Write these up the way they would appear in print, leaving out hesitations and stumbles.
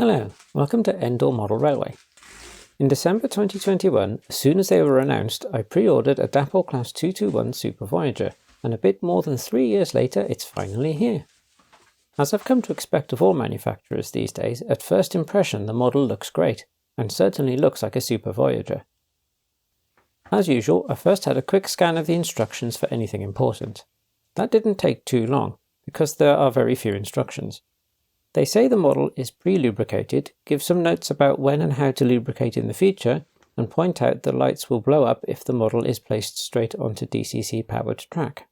Hello, welcome to Endor Model Railway. In December 2021, as soon as they were announced, I pre-ordered a Dapol Class 221 Super Voyager, and a bit more than 3 years later it's finally here. As I've come to expect of all manufacturers these days, at first impression the model looks great, and certainly looks like a Super Voyager. As usual, I first had a quick scan of the instructions for anything important. That didn't take too long, because there are very few instructions. They say the model is pre-lubricated, give some notes about when and how to lubricate in the future, and point out the lights will blow up if the model is placed straight onto DCC-powered track.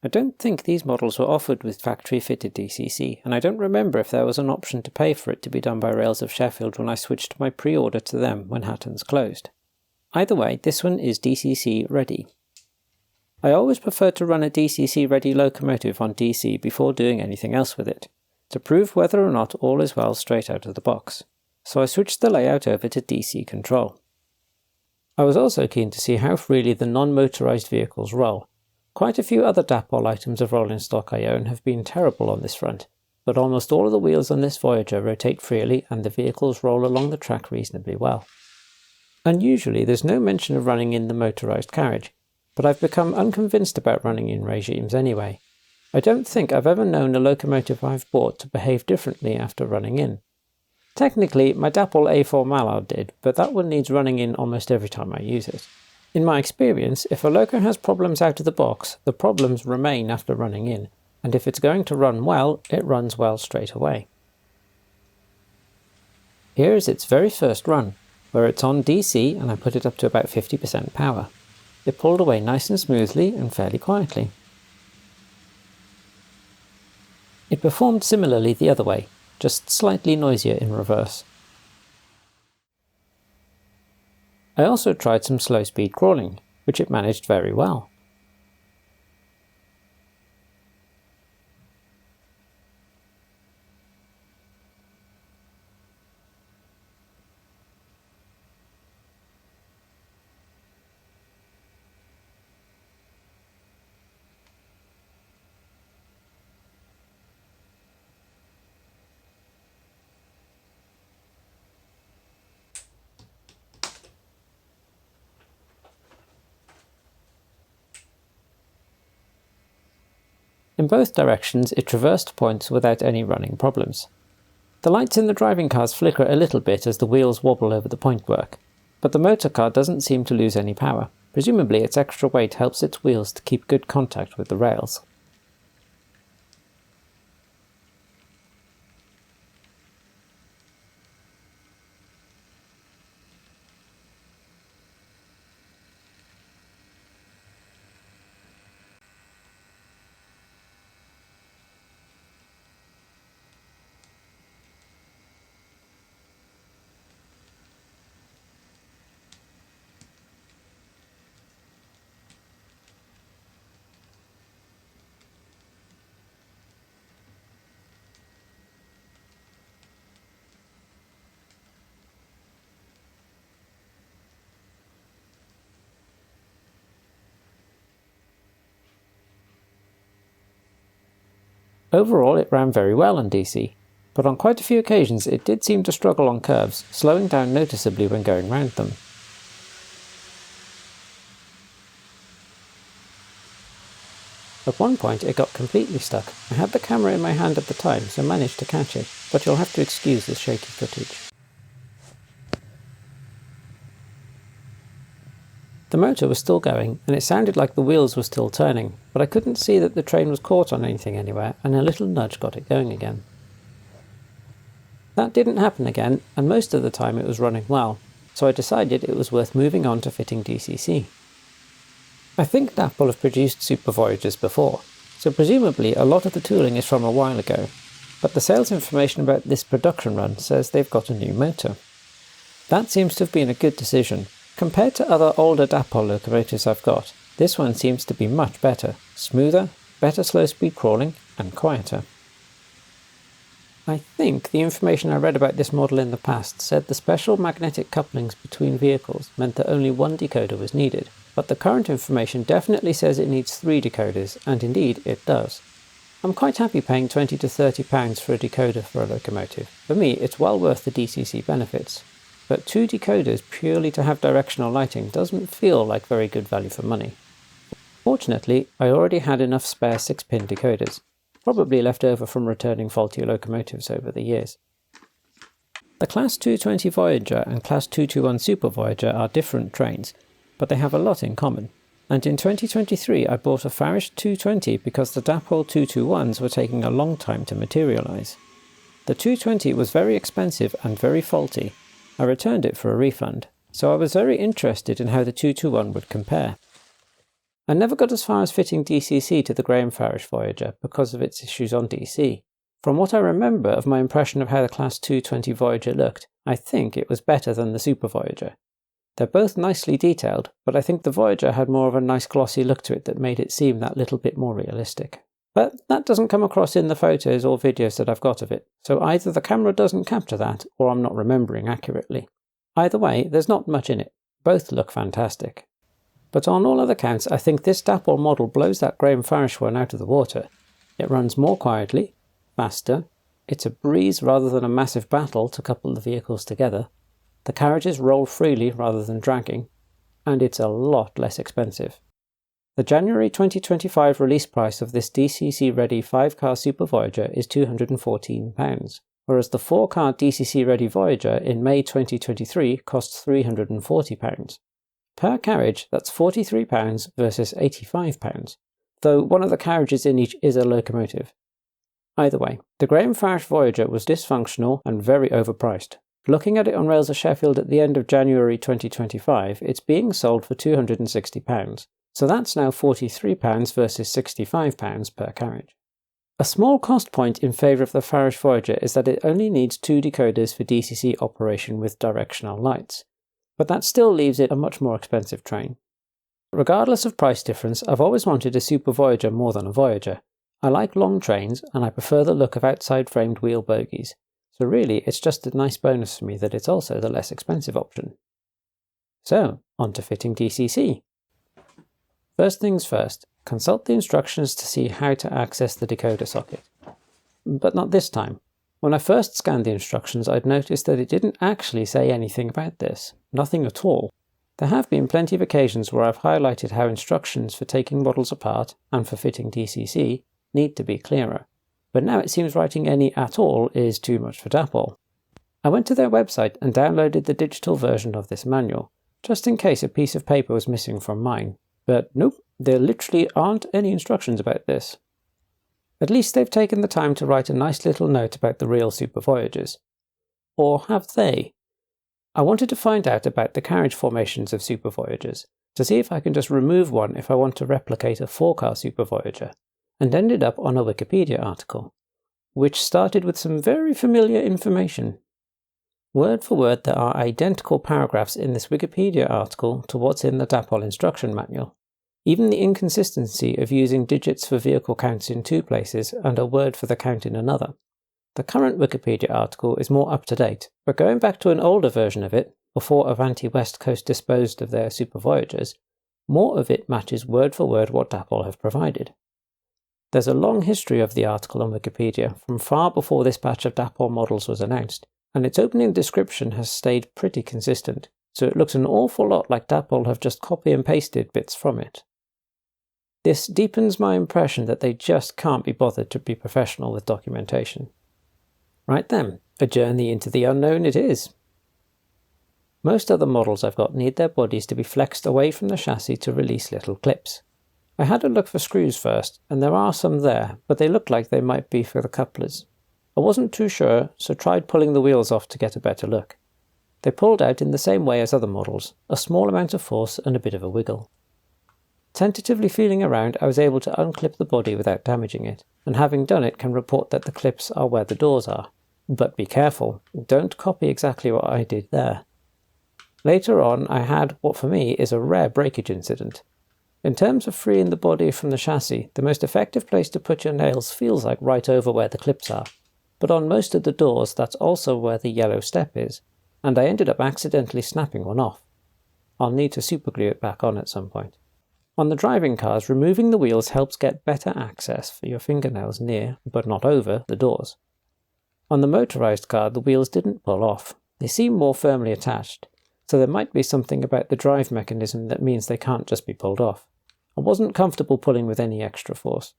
I don't think these models were offered with factory-fitted DCC, and I don't remember if there was an option to pay for it to be done by Rails of Sheffield when I switched my pre-order to them when Hatton's closed. Either way, this one is DCC ready. I always prefer to run a DCC ready locomotive on DC before doing anything else with it, to prove whether or not all is well straight out of the box, so I switched the layout over to DC control. I was also keen to see how freely the non-motorised vehicles roll. Quite a few other Dapol items of rolling stock I own have been terrible on this front, but almost all of the wheels on this Voyager rotate freely and the vehicles roll along the track reasonably well. Unusually there's no mention of running in the motorised carriage, but I've become unconvinced about running in regimes anyway. I don't think I've ever known a locomotive I've bought to behave differently after running in. Technically, my Dapol A4 Mallard did, but that one needs running in almost every time I use it. In my experience, if a loco has problems out of the box, the problems remain after running in, and if it's going to run well, it runs well straight away. Here is its very first run, where it's on DC and I put it up to about 50% power. It pulled away nice and smoothly and fairly quietly. It performed similarly the other way, just slightly noisier in reverse. I also tried some slow-speed crawling, which it managed very well. In both directions it traversed points without any running problems. The lights in the driving cars flicker a little bit as the wheels wobble over the pointwork, but the motor car doesn't seem to lose any power. Presumably its extra weight helps its wheels to keep good contact with the rails. Overall it ran very well on DC, but on quite a few occasions it did seem to struggle on curves, slowing down noticeably when going round them. At one point it got completely stuck. I had the camera in my hand at the time, so managed to catch it, but you'll have to excuse this shaky footage. The motor was still going, and it sounded like the wheels were still turning, but I couldn't see that the train was caught on anything anywhere, and a little nudge got it going again. That didn't happen again, and most of the time it was running well, so I decided it was worth moving on to fitting DCC. I think Dapol have produced Super Voyagers before, so presumably a lot of the tooling is from a while ago, but the sales information about this production run says they've got a new motor. That seems to have been a good decision. Compared to other older Dapol locomotives I've got, this one seems to be much better, smoother, better slow-speed crawling, and quieter. I think the information I read about this model in the past said the special magnetic couplings between vehicles meant that only one decoder was needed, but the current information definitely says it needs 3 decoders, and indeed it does. I'm quite happy paying £20 to £30 for a decoder for a locomotive. For me, it's well worth the DCC benefits. But 2 decoders purely to have directional lighting doesn't feel like very good value for money. Fortunately, I already had enough spare 6-pin decoders, probably left over from returning faulty locomotives over the years. The Class 220 Voyager and Class 221 Super Voyager are different trains, but they have a lot in common. And in 2023 I bought a Farish 220 because the Dapol 221s were taking a long time to materialise. The 220 was very expensive and very faulty. I returned it for a refund, so I was very interested in how the 221 would compare. I never got as far as fitting DCC to the Graham Farish Voyager because of its issues on DC. From what I remember of my impression of how the Class 220 Voyager looked, I think it was better than the Super Voyager. They're both nicely detailed, but I think the Voyager had more of a nice glossy look to it that made it seem that little bit more realistic. But that doesn't come across in the photos or videos that I've got of it, so either the camera doesn't capture that, or I'm not remembering accurately. Either way, there's not much in it. Both look fantastic. But on all other counts, I think this Dapol model blows that Graham Farish one out of the water. It runs more quietly, faster, it's a breeze rather than a massive battle to couple the vehicles together, the carriages roll freely rather than dragging, and it's a lot less expensive. The January 2025 release price of this DCC-ready 5-car Super Voyager is £214, whereas the 4-car DCC-ready Voyager in May 2023 costs £340. Per carriage, that's £43 versus £85, though one of the carriages in each is a locomotive. Either way, the Graham Farish Voyager was dysfunctional and very overpriced. Looking at it on Rails of Sheffield at the end of January 2025, it's being sold for £260, so that's now £43 versus £65 per carriage. A small cost point in favour of the Farish Voyager is that it only needs 2 decoders for DCC operation with directional lights, but that still leaves it a much more expensive train. Regardless of price difference, I've always wanted a Super Voyager more than a Voyager. I like long trains, and I prefer the look of outside framed wheel bogies. So really, it's just a nice bonus for me that it's also the less expensive option. So, on to fitting DCC. First things first, consult the instructions to see how to access the decoder socket. But not this time. When I first scanned the instructions, I'd noticed that it didn't actually say anything about this. Nothing at all. There have been plenty of occasions where I've highlighted how instructions for taking models apart, and for fitting DCC, need to be clearer. But now it seems writing any at all is too much for Dapol. I went to their website and downloaded the digital version of this manual, just in case a piece of paper was missing from mine. But nope, there literally aren't any instructions about this. At least they've taken the time to write a nice little note about the real Super Voyagers. Or have they? I wanted to find out about the carriage formations of Super Voyagers, to see if I can just remove one if I want to replicate a 4-car Super Voyager, and ended up on a Wikipedia article, which started with some very familiar information. Word for word, there are identical paragraphs in this Wikipedia article to what's in the Dapol instruction manual. Even the inconsistency of using digits for vehicle counts in 2 places and a word for the count in another. The current Wikipedia article is more up to date, but going back to an older version of it, before Avanti West Coast disposed of their Super Voyagers, more of it matches word for word what Dapol have provided. There's a long history of the article on Wikipedia, from far before this batch of Dapol models was announced, and its opening description has stayed pretty consistent, so it looks an awful lot like Dapol have just copy and pasted bits from it. This deepens my impression that they just can't be bothered to be professional with documentation. Right then, a journey into the unknown it is. Most other models I've got need their bodies to be flexed away from the chassis to release little clips. I had a look for screws first, and there are some there, but they look like they might be for the couplers. I wasn't too sure, so tried pulling the wheels off to get a better look. They pulled out in the same way as other models, a small amount of force and a bit of a wiggle. Tentatively feeling around, I was able to unclip the body without damaging it, and having done it can report that the clips are where the doors are. But be careful, don't copy exactly what I did there. Later on, I had what for me is a rare breakage incident. In terms of freeing the body from the chassis, the most effective place to put your nails feels like right over where the clips are, but on most of the doors that's also where the yellow step is, and I ended up accidentally snapping one off. I'll need to superglue it back on at some point. On the driving cars, removing the wheels helps get better access for your fingernails near, but not over, the doors. On the motorised car, the wheels didn't pull off. They seem more firmly attached, so there might be something about the drive mechanism that means they can't just be pulled off. I wasn't comfortable pulling with any extra force.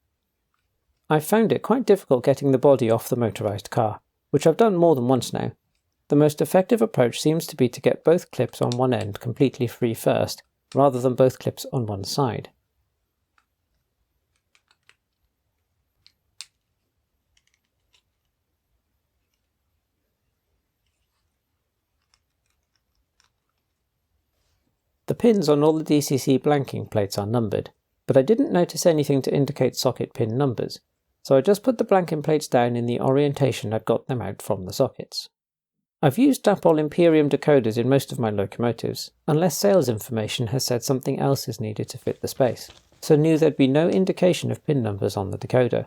I've found it quite difficult getting the body off the motorised car, which I've done more than once now. The most effective approach seems to be to get both clips on one end completely free first, rather than both clips on one side. The pins on all the DCC blanking plates are numbered, but I didn't notice anything to indicate socket pin numbers, so I just put the blanking plates down in the orientation I'd got them out from the sockets. I've used Dapol Imperium decoders in most of my locomotives, unless sales information has said something else is needed to fit the space, so knew there'd be no indication of pin numbers on the decoder.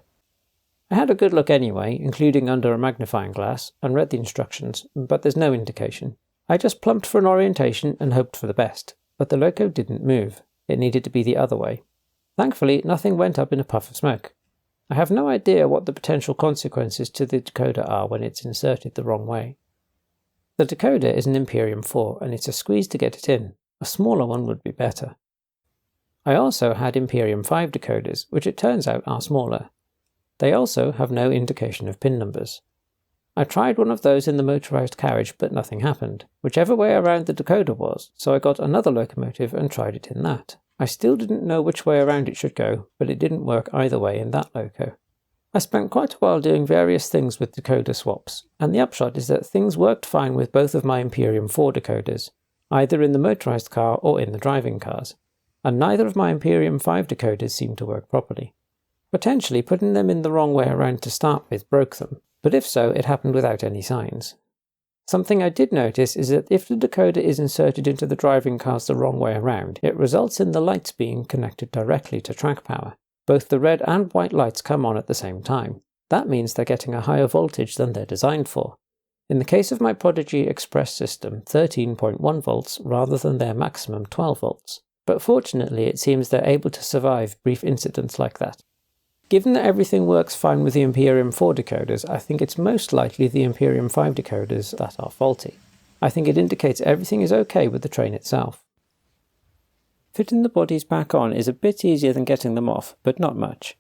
I had a good look anyway, including under a magnifying glass, and read the instructions, but there's no indication. I just plumped for an orientation and hoped for the best, but the loco didn't move. It needed to be the other way. Thankfully, nothing went up in a puff of smoke. I have no idea what the potential consequences to the decoder are when it's inserted the wrong way. The decoder is an Imperium 4 and it's a squeeze to get it in. A smaller one would be better. I also had Imperium 5 decoders, which it turns out are smaller. They also have no indication of pin numbers. I tried one of those in the motorised carriage, but nothing happened, whichever way around the decoder was, so I got another locomotive and tried it in that. I still didn't know which way around it should go, but it didn't work either way in that loco. I spent quite a while doing various things with decoder swaps, and the upshot is that things worked fine with both of my Imperium 4 decoders, either in the motorised car or in the driving cars, and neither of my Imperium 5 decoders seemed to work properly. Potentially putting them in the wrong way around to start with broke them, but if so, it happened without any signs. Something I did notice is that if the decoder is inserted into the driving cars the wrong way around, it results in the lights being connected directly to track power. Both the red and white lights come on at the same time. That means they're getting a higher voltage than they're designed for. In the case of my Prodigy Express system, 13.1 volts rather than their maximum 12 volts. But fortunately it seems they're able to survive brief incidents like that. Given that everything works fine with the Imperium 4 decoders, I think it's most likely the Imperium 5 decoders that are faulty. I think it indicates everything is okay with the train itself. Fitting the bodies back on is a bit easier than getting them off, but not much.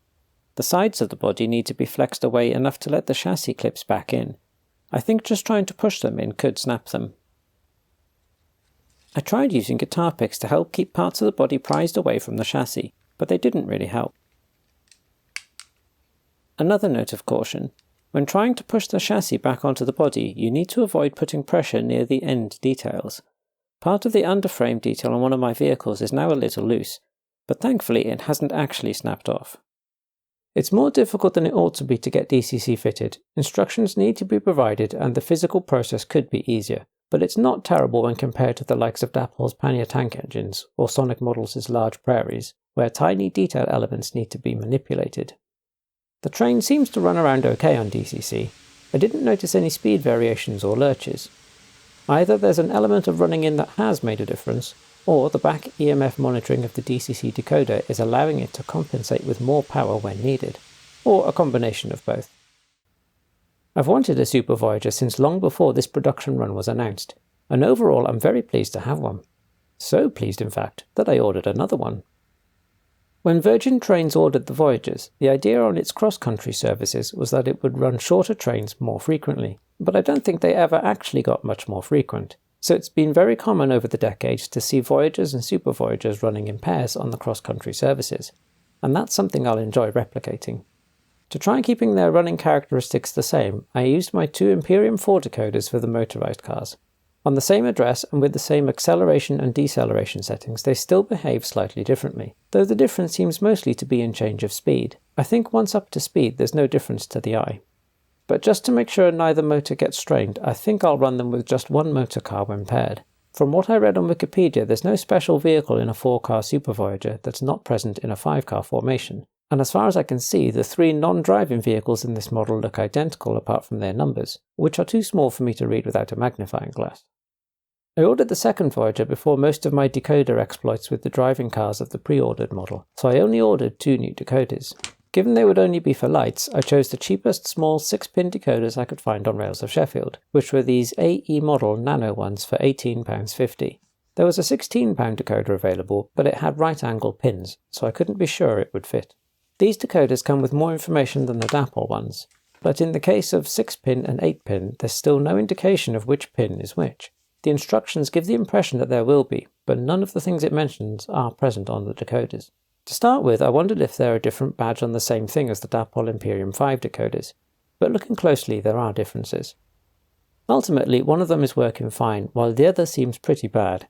The sides of the body need to be flexed away enough to let the chassis clips back in. I think just trying to push them in could snap them. I tried using guitar picks to help keep parts of the body prized away from the chassis, but they didn't really help. Another note of caution. When trying to push the chassis back onto the body, you need to avoid putting pressure near the end details. Part of the underframe detail on one of my vehicles is now a little loose, but thankfully it hasn't actually snapped off. It's more difficult than it ought to be to get DCC fitted. Instructions need to be provided and the physical process could be easier, but it's not terrible when compared to the likes of Dapol's Pannier tank engines or Sonic Models' large prairies, where tiny detail elements need to be manipulated. The train seems to run around okay on DCC. I didn't notice any speed variations or lurches. Either there's an element of running in that has made a difference, or the back EMF monitoring of the DCC decoder is allowing it to compensate with more power when needed, or a combination of both. I've wanted a Super Voyager since long before this production run was announced, and overall I'm very pleased to have one. So pleased in fact, that I ordered another one. When Virgin Trains ordered the Voyagers, the idea on its cross-country services was that it would run shorter trains more frequently, but I don't think they ever actually got much more frequent, so it's been very common over the decades to see Voyagers and Super Voyagers running in pairs on the cross-country services, and that's something I'll enjoy replicating. To try keeping their running characteristics the same, I used my two Imperium 4 decoders for the motorised cars. On the same address and with the same acceleration and deceleration settings, they still behave slightly differently, though the difference seems mostly to be in change of speed. I think once up to speed there's no difference to the eye. But just to make sure neither motor gets strained, I think I'll run them with just one motor car when paired. From what I read on Wikipedia, there's no special vehicle in a 4-car Super Voyager that's not present in a 5-car formation, and as far as I can see, the 3 non-driving vehicles in this model look identical apart from their numbers, which are too small for me to read without a magnifying glass. I ordered the second Voyager before most of my decoder exploits with the driving cars of the pre-ordered model, so I only ordered 2 new decoders. Given they would only be for lights, I chose the cheapest small 6-pin decoders I could find on Rails of Sheffield, which were these AE model nano ones for £18.50. There was a £16 decoder available, but it had right angle pins, so I couldn't be sure it would fit. These decoders come with more information than the Dapol ones, but in the case of 6-pin and 8-pin, there's still no indication of which pin is which. The instructions give the impression that there will be, but none of the things it mentions are present on the decoders. To start with, I wondered if there are a different badge on the same thing as the Dapol Imperium 5 decoders, but looking closely there are differences. Ultimately, one of them is working fine, while the other seems pretty bad.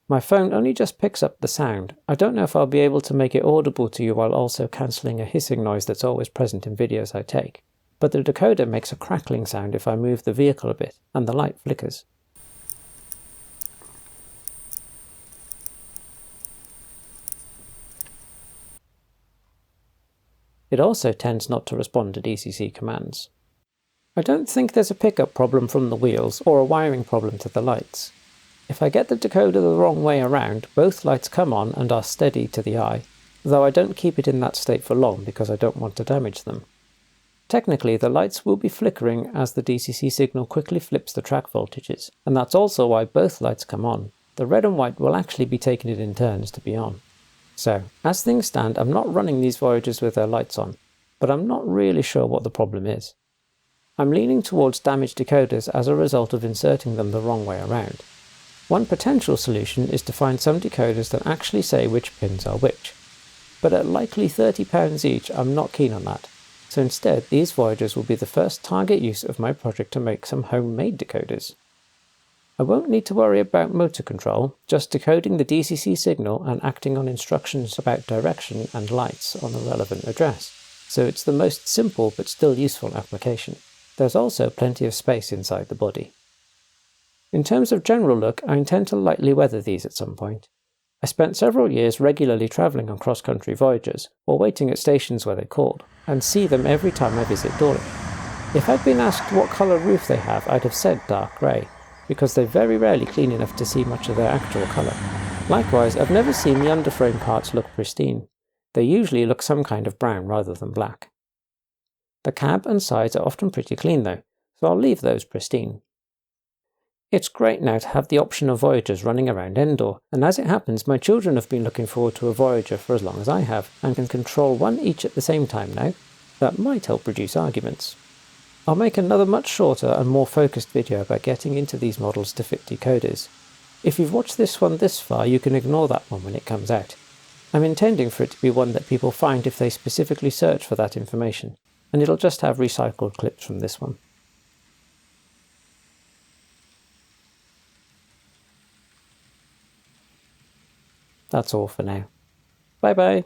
My phone only just picks up the sound. I don't know if I'll be able to make it audible to you while also cancelling a hissing noise that's always present in videos I take, but the decoder makes a crackling sound if I move the vehicle a bit, and the light flickers. It also tends not to respond to DCC commands. I don't think there's a pickup problem from the wheels or a wiring problem to the lights. If I get the decoder the wrong way around, both lights come on and are steady to the eye, though I don't keep it in that state for long because I don't want to damage them. Technically, the lights will be flickering as the DCC signal quickly flips the track voltages, and that's also why both lights come on. The red and white will actually be taking it in turns to be on. So, as things stand, I'm not running these Voyagers with their lights on, but I'm not really sure what the problem is. I'm leaning towards damaged decoders as a result of inserting them the wrong way around. One potential solution is to find some decoders that actually say which pins are which, but at likely £30 each I'm not keen on that, so instead these Voyagers will be the first target use of my project to make some homemade decoders. I won't need to worry about motor control, just decoding the DCC signal and acting on instructions about direction and lights on the relevant address, so it's the most simple but still useful application. There's also plenty of space inside the body. In terms of general look, I intend to lightly weather these at some point. I spent several years regularly travelling on CrossCountry Voyagers, or waiting at stations where they called, and see them every time I visit Dawlish. If I'd been asked what colour roof they have, I'd have said dark grey, because they're very rarely clean enough to see much of their actual colour. Likewise, I've never seen the underframe parts look pristine. They usually look some kind of brown rather than black. The cab and sides are often pretty clean though, so I'll leave those pristine. It's great now to have the option of Voyagers running around Endor, and as it happens my children have been looking forward to a Voyager for as long as I have, and can control one each at the same time now. That might help reduce arguments. I'll make another much shorter and more focused video about getting into these models to fit decoders. If you've watched this one this far, you can ignore that one when it comes out. I'm intending for it to be one that people find if they specifically search for that information, and it'll just have recycled clips from this one. That's all for now. Bye bye!